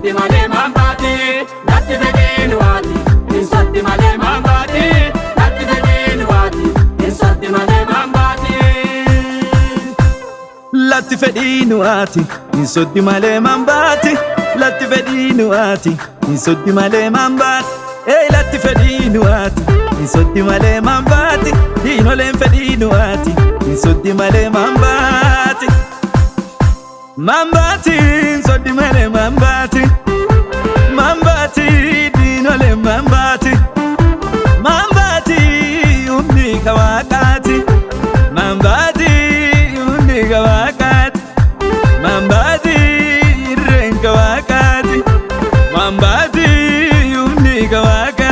insoddi malee mambaati natti fedhiin waati insoddi malee mambaati natti fedhiin waati insoddi malee mambaati latti fedhiin waati insoddi malee mambaati latti fedhiin waati insoddi malee mambaati latti fedhiin waati insoddi malee mambaati diinoleen fedhiin waati insoddi malee mambaati mambaati insoddi malee mambaati mambaati diinoleen mambaati mambaati humni kawaaqaati mambaati humni kawaaqaati mambaati irreen kawaaqaati mambaati humni kawaaqaati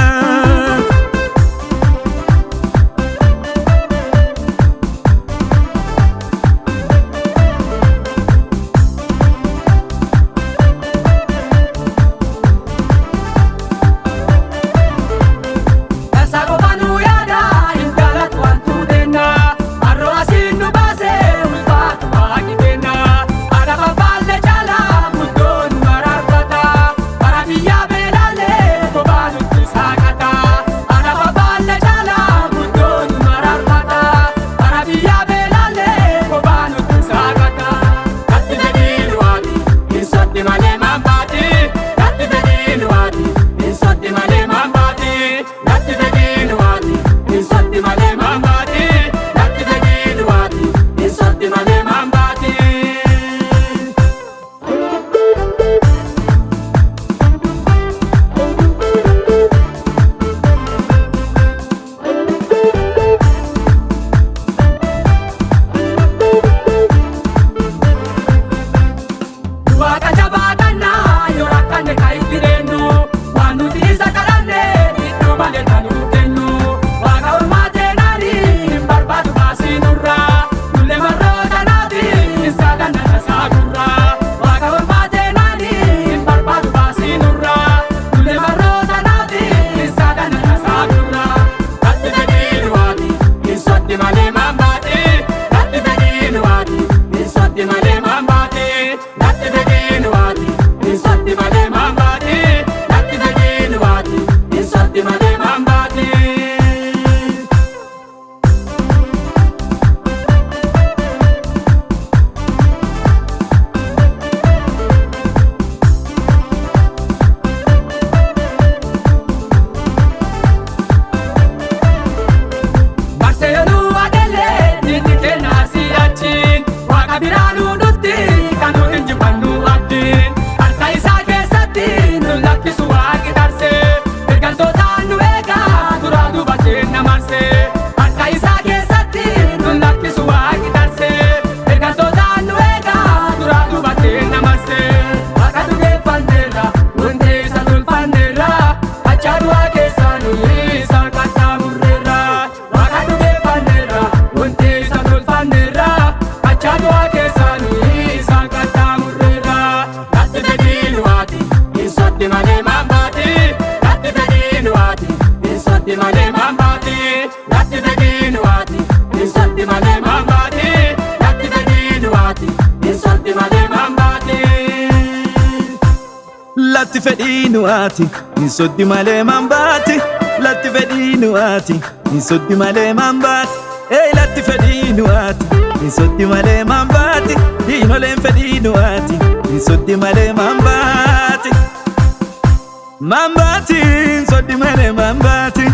latti fedhiin waati insoddi malee mambaati latti fedhiin waati insoddi malee mambaati latti fedhiin waati insoddi malee mambaati diinoleen fedhiin waati insoddi malee mambaati mambaati insoddi malee mambaati